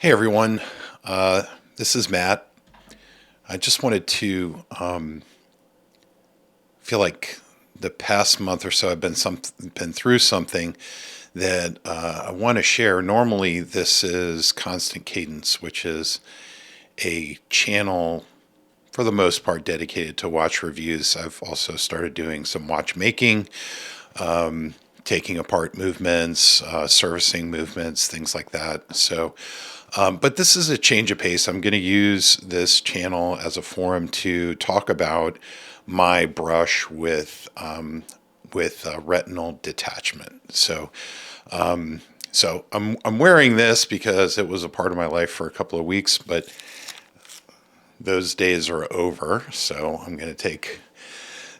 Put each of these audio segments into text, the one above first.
Hey everyone, this is Matt. I just wanted to feel like the past month or so I've been through something that I want to share. Normally, this is Constant Cadence, which is a channel for the most part dedicated to watch reviews. I've also started doing some watchmaking, taking apart movements, servicing movements, things like that. But this is a change of pace. I'm going to use this channel as a forum to talk about my brush with retinal detachment. So I'm wearing this because it was a part of my life for a couple of weeks, but those days are over. So I'm going to take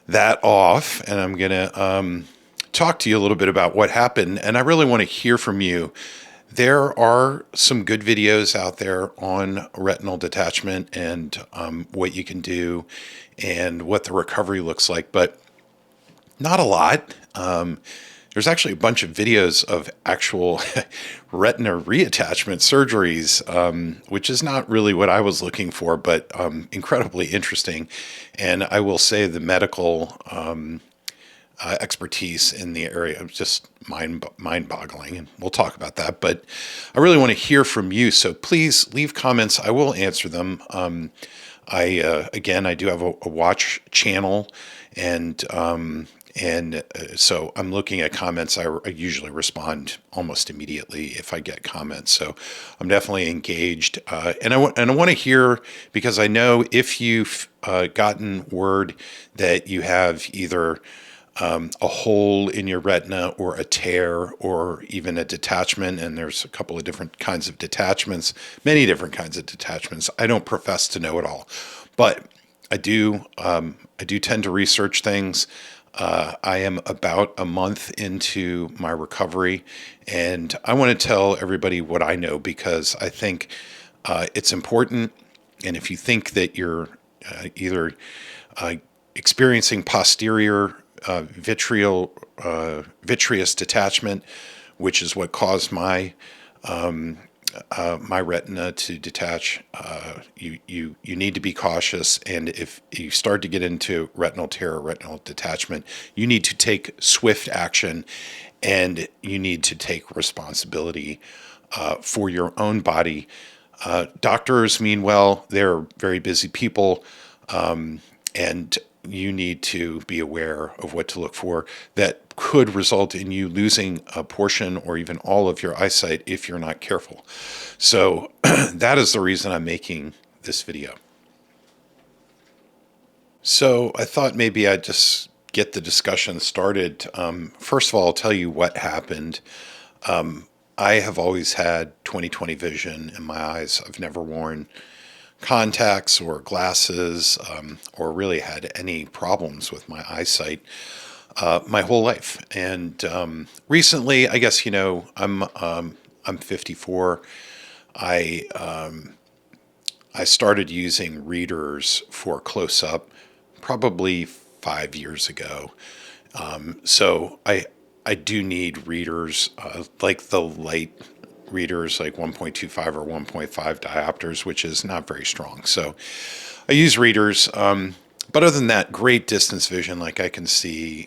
that off, and I'm going to talk to you a little bit about what happened. And I really want to hear from you. There are some good videos out there on retinal detachment and what you can do and what the recovery looks like, but not a lot. There's actually a bunch of videos of actual retina reattachment surgeries, which is not really what I was looking for, but incredibly interesting. And I will say the medical expertise in the area is just mind-boggling, and we'll talk about that. But I really want to hear from you, so please leave comments. I will answer them. I do have a watch channel, and so I'm looking at comments. I usually respond almost immediately if I get comments. So I'm definitely engaged, and I want to hear, because I know if you've gotten word that you have either a hole in your retina or a tear or even a detachment, and there's a couple of different kinds of detachments, many different kinds of detachments. I don't profess to know it all, but I do tend to research things. I am about a month into my recovery, and I want to tell everybody what I know, because I think it's important. And if you think that you're either experiencing posterior vitreous detachment, which is what caused my retina to detach, you need to be cautious. And if you start to get into retinal tear or retinal detachment, you need to take swift action, and you need to take responsibility for your own body. Doctors mean well; they're very busy people, and you need to be aware of what to look for that could result in you losing a portion or even all of your eyesight if you're not careful. So that is the reason I'm making this video. So I thought maybe I'd just get the discussion started. First of all, I'll tell you what happened. I have always had 20/20 vision in my eyes. I've never worn contacts or glasses, or really had any problems with my eyesight my whole life. And recently, I guess, I'm 54. I started using readers for close up probably 5 years ago. So I do need readers, like the light readers, like 1.25 or 1.5 diopters, which is not very strong. So I use readers. But other than that, great distance vision. Like I can see,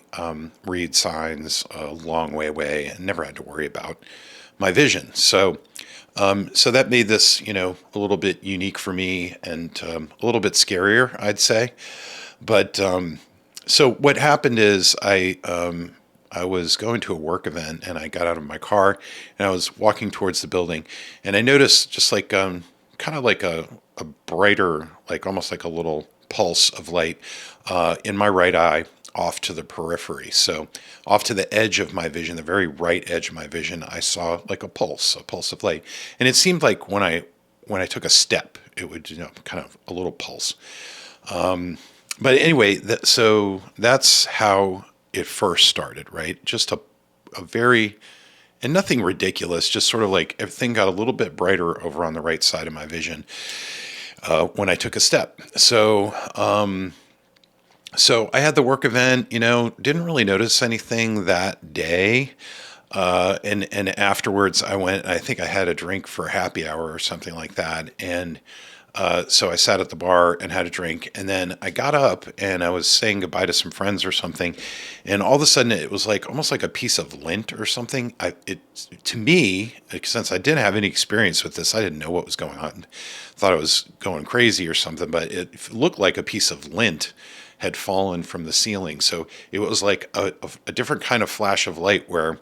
read signs a long way away, and never had to worry about my vision. So that made this, a little bit unique for me, and a little bit scarier, I'd say. But so what happened is I was going to a work event, and I got out of my car, and I was walking towards the building, and I noticed just like kind of like a brighter, like almost like a little pulse of light in my right eye, off to the periphery. So off to the edge of my vision, the very right edge of my vision, I saw like a pulse of light. And it seemed like when I took a step, it would, kind of a little pulse. But anyway, so that's how it first started, right? Just a very, and nothing ridiculous, just sort of like everything got a little bit brighter over on the right side of my vision when I took a step. So I had the work event, didn't really notice anything that day. And afterwards, I went. I think I had a drink for happy hour or something like that. And so I sat at the bar and had a drink, and then I got up and I was saying goodbye to some friends or something, and all of a sudden it was like almost like a piece of lint or something. It to me, since I didn't have any experience with this, I didn't know what was going on. Thought I was going crazy or something, but it looked like a piece of lint had fallen from the ceiling. So it was like a different kind of flash of light where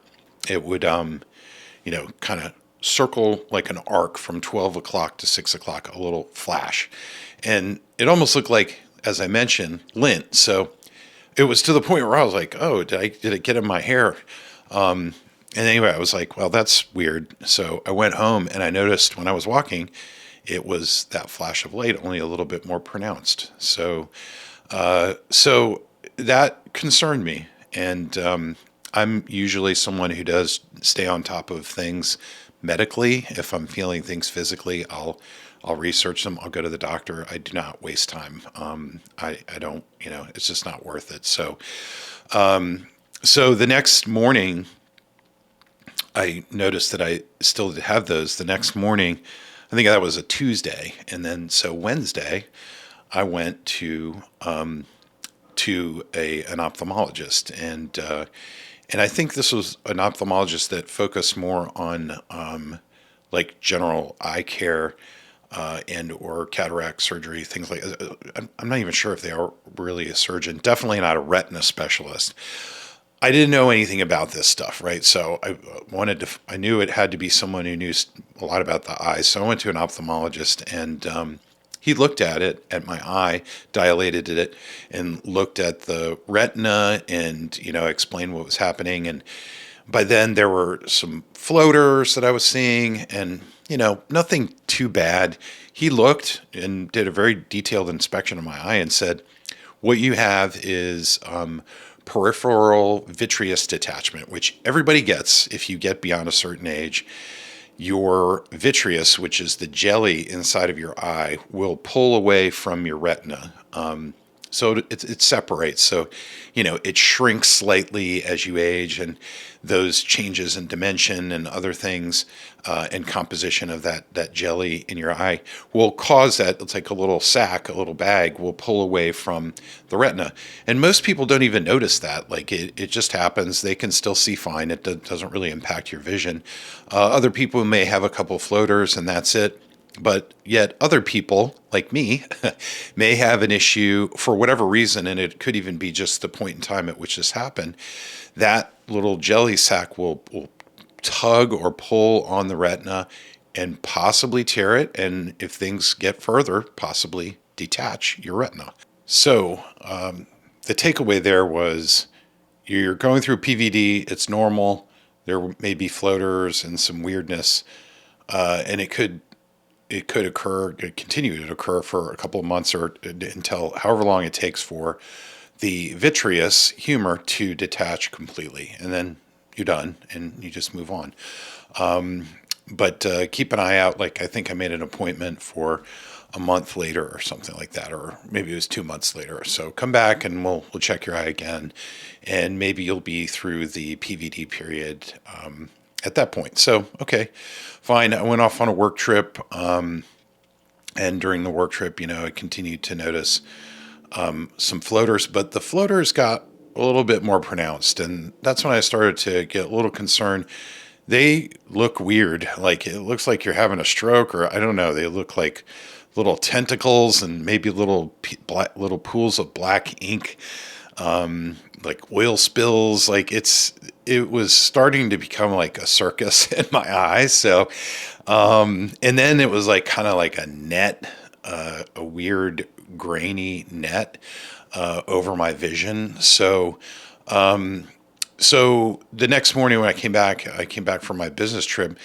it would kind of circle like an arc from 12 o'clock to 6 o'clock, a little flash. And it almost looked like, as I mentioned, lint. So it was to the point where I was like, oh, did it get in my hair? And anyway, I was like, well, that's weird. So I went home and I noticed when I was walking, it was that flash of light, only a little bit more pronounced. So that concerned me. And I'm usually someone who does stay on top of things medically. If I'm feeling things physically, I'll research them. I'll go to the doctor. I do not waste time. I don't, it's just not worth it. So the next morning, I noticed that I still did have those. The next morning, I think that was a Tuesday, and then so Wednesday, I went to an ophthalmologist, and I think this was an ophthalmologist that focused more on like general eye care and or cataract surgery, things like. I'm not even sure if they are really a surgeon. Definitely not a retina specialist. I didn't know anything about this stuff, right? So I knew it had to be someone who knew a lot about the eyes. So I went to an ophthalmologist, and he looked at my eye, dilated it, and looked at the retina, and explained what was happening. And by then there were some floaters that I was seeing, and nothing too bad. He looked and did a very detailed inspection of my eye and said, "What you have is peripheral vitreous detachment, which everybody gets if you get beyond a certain age. Your vitreous, which is the jelly inside of your eye, will pull away from your retina. So it separates. So, it shrinks slightly as you age, and those changes in dimension and other things and composition of that jelly in your eye will cause that. It's like a little sac, a little bag will pull away from the retina. And most people don't even notice that. Like it just happens. They can still see fine. It doesn't really impact your vision. Other people may have a couple floaters and that's it. But yet other people, like me, may have an issue for whatever reason, and it could even be just the point in time at which this happened. That little jelly sac will tug or pull on the retina and possibly tear it, and if things get further, possibly detach your retina. So the takeaway there was you're going through PVD, it's normal. There may be floaters and some weirdness, and it could occur, continue to occur for a couple of months or until however long it takes for the vitreous humor to detach completely. And then you're done and you just move on. But keep an eye out. Like I think I made an appointment for a month later or something like that, or maybe it was 2 months later. So come back and we'll check your eye again. And maybe you'll be through the PVD period at that point. So, okay, fine. I went off on a work trip. And during the work trip, I continued to notice some floaters, but the floaters got a little bit more pronounced. And that's when I started to get a little concerned. They look weird. Like it looks like you're having a stroke, or I don't know. They look like little tentacles and maybe little pools of black ink, like oil spills. Like it was starting to become like a circus in my eyes. So, and then it was like kind of like a net, a weird grainy net over my vision. So the next morning when I came back from my business trip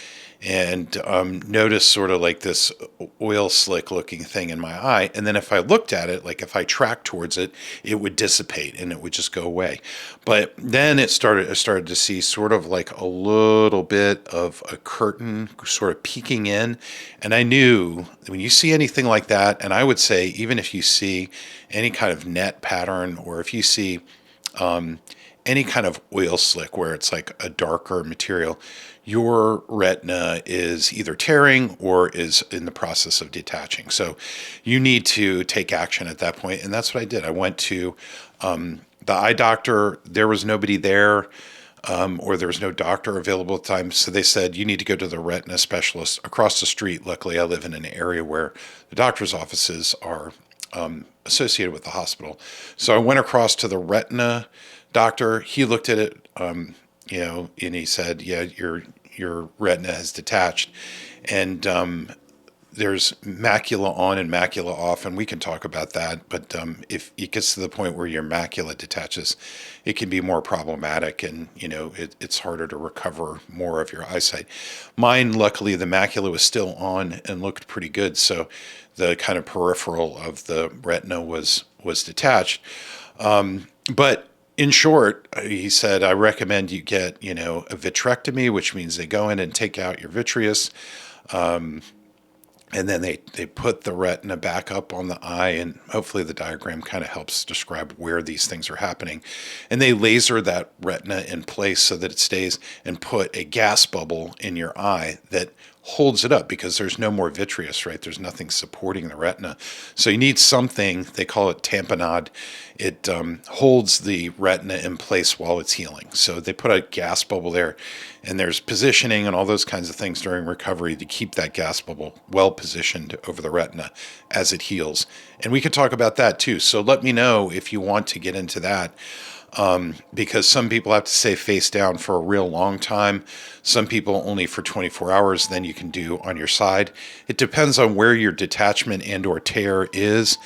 and noticed sort of like this oil slick looking thing in my eye. And then if I looked at it, like if I tracked towards it, it would dissipate and it would just go away. But then I started to see sort of like a little bit of a curtain sort of peeking in. And I knew when you see anything like that, and I would say even if you see any kind of net pattern, or if you see any kind of oil slick where it's like a darker material, your retina is either tearing or is in the process of detaching. So you need to take action at that point. And that's what I did. I went to the eye doctor. There was nobody there, or there was no doctor available at the time. So they said, you need to go to the retina specialist across the street. Luckily, I live in an area where the doctor's offices are associated with the hospital. So I went across to the retina doctor. He looked at it, and he said, yeah, your retina has detached. And there's macula on and macula off, and we can talk about that. But if it gets to the point where your macula detaches, it can be more problematic, and it's harder to recover more of your eyesight. Mine, luckily, the macula was still on and looked pretty good, so the kind of peripheral of the retina was detached. But in short, he said, I recommend you get a vitrectomy, which means they go in and take out your vitreous. And then they put the retina back up on the eye, and hopefully the diagram kind of helps describe where these things are happening. And they laser that retina in place so that it stays, and put a gas bubble in your eye that holds it up because there's no more vitreous, right? There's nothing supporting the retina. So you need something, they call it tamponade. It holds the retina in place while it's healing. So they put a gas bubble there, and there's positioning and all those kinds of things during recovery to keep that gas bubble well positioned over the retina as it heals. And we could talk about that too. So let me know if you want to get into that. Because some people have to stay face down for a real long time. Some people only for 24 hours, then you can do on your side. It depends on where your detachment and or tear is.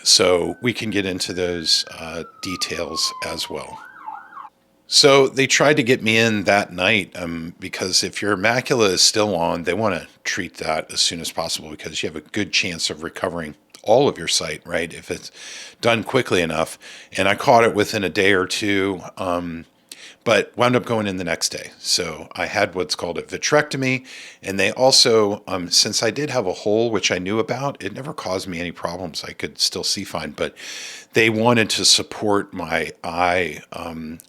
So we can get into those details as well. So they tried to get me in that night because if your macula is still on, they want to treat that as soon as possible because you have a good chance of recovering all of your sight, right? If it's done quickly enough. And I caught it within a day or two, but wound up going in the next day. So I had what's called a vitrectomy. And they also, since I did have a hole, which I knew about, it never caused me any problems. I could still see fine, but they wanted to support my eye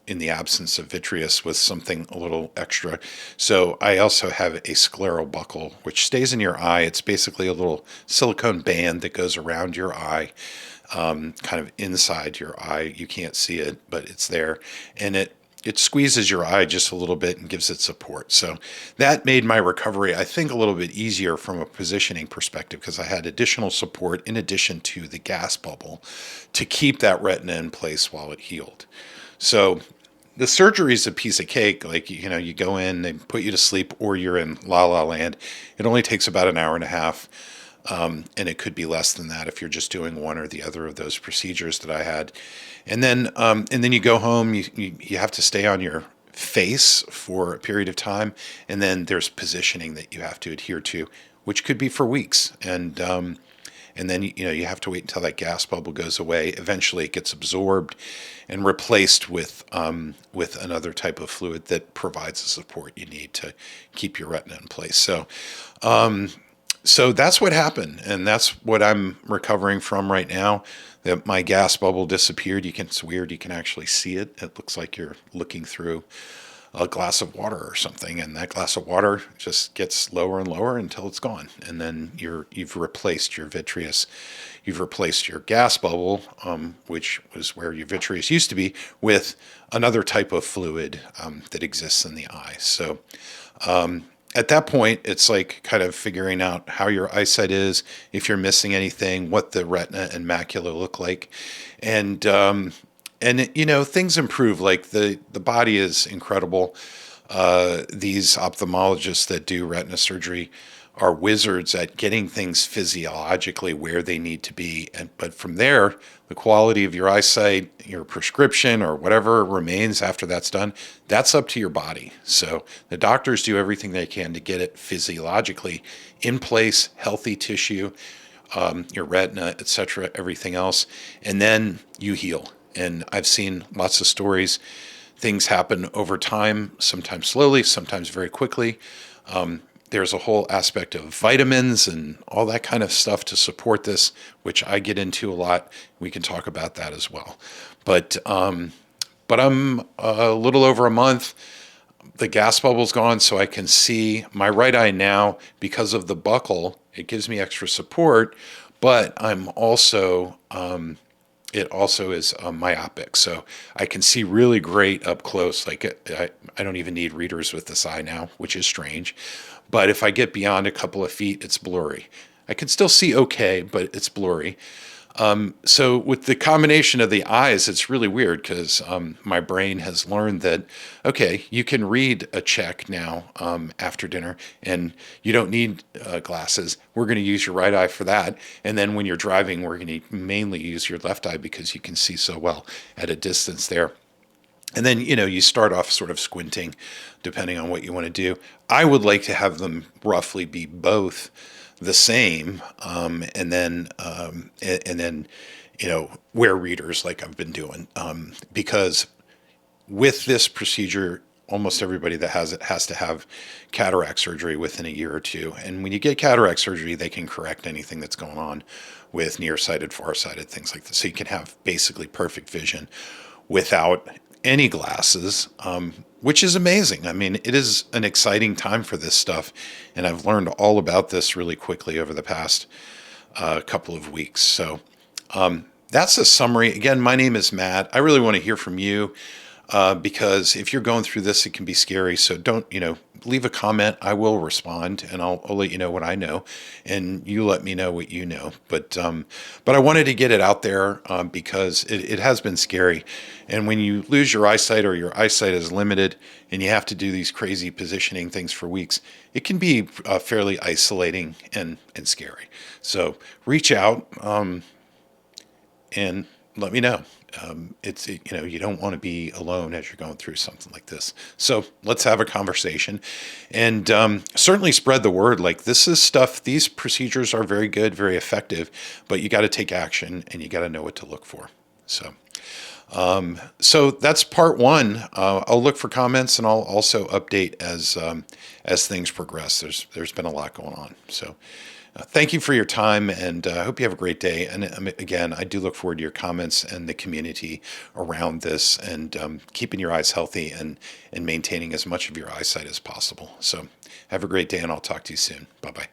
in the absence of vitreous with something a little extra. So I also have a scleral buckle, which stays in your eye. It's basically a little silicone band that goes around your eye, kind of inside your eye. You can't see it, but it's there. And it squeezes your eye just a little bit and gives it support. So that made my recovery, I think, a little bit easier from a positioning perspective because I had additional support in addition to the gas bubble to keep that retina in place while it healed. So the surgery is a piece of cake. Like, you go in, they put you to sleep, or you're in La La Land. It only takes about an hour and a half. And it could be less than that if you're just doing one or the other of those procedures that I had. And then you go home. You have to stay on your face for a period of time, and then there's positioning that you have to adhere to, which could be for weeks. And then you have to wait until that gas bubble goes away. Eventually, it gets absorbed and replaced with another type of fluid that provides the support you need to keep your retina in place. So that's what happened, and that's what I'm recovering from right now. That my gas bubble disappeared. It's weird. You can actually see it. It looks like you're looking through a glass of water or something, and that glass of water just gets lower and lower until it's gone. And then you've replaced your vitreous. You've replaced your gas bubble, which was where your vitreous used to be, with another type of fluid that exists in the eye. So at that point, it's like kind of figuring out how your eyesight is, if you're missing anything, what the retina and macula look like. And things improve. Like the body is incredible. These ophthalmologists that do retina surgery are wizards at getting things physiologically where they need to be. But from there, the quality of your eyesight, your prescription, or whatever remains after that's done, that's up to your body. So the doctors do everything they can to get it physiologically in place, healthy tissue, your retina, etc., everything else, and then you heal. And I've seen lots of stories. Things happen over time, sometimes slowly, sometimes very quickly. There's a whole aspect of vitamins and all that kind of stuff to support this, which I get into a lot. We can talk about that as well. But But I'm a little over a month. The gas bubble's gone, so I can see my right eye now because of the buckle. It gives me extra support, but I'm also it also is myopic, so I can see really great up close. Like I don't even need readers with this eye now, which is strange. But if I get beyond a couple of feet, it's blurry. I can still see okay, but it's blurry. So with the combination of the eyes, it's really weird because my brain has learned that, okay, you can read a check now after dinner and you don't need glasses. We're going to use your right eye for that. And then when you're driving, we're going to mainly use your left eye because you can see so well at a distance there. And then, you start off sort of squinting depending on what you want to do. I would like to have them roughly be both the same, and then wear readers like I've been doing, because with this procedure, almost everybody that has it has to have cataract surgery within a year or two. And when you get cataract surgery, they can correct anything that's going on with nearsighted, farsighted, things like this. So you can have basically perfect vision without any glasses, which is amazing. I mean, it is an exciting time for this stuff. And I've learned all about this really quickly over the past couple of weeks. So that's a summary. Again, my name is Matt. I really want to hear from you, because if you're going through this, it can be scary. So don't, leave a comment. I will respond, and I'll let you know what I know, and you let me know what you know. But I wanted to get it out there, because it has been scary. And when you lose your eyesight or your eyesight is limited and you have to do these crazy positioning things for weeks, it can be fairly isolating and scary. So reach out. And let me know. You don't want to be alone as you're going through something like this. So let's have a conversation, and certainly spread the word. Like, this is stuff. These procedures are very good, very effective, but you got to take action and you got to know what to look for. So that's part one. I'll look for comments, and I'll also update as things progress. There's been a lot going on. So thank you for your time, and I hope you have a great day. And again, I do look forward to your comments and the community around this, and keeping your eyes healthy and maintaining as much of your eyesight as possible. So have a great day, and I'll talk to you soon. Bye-bye.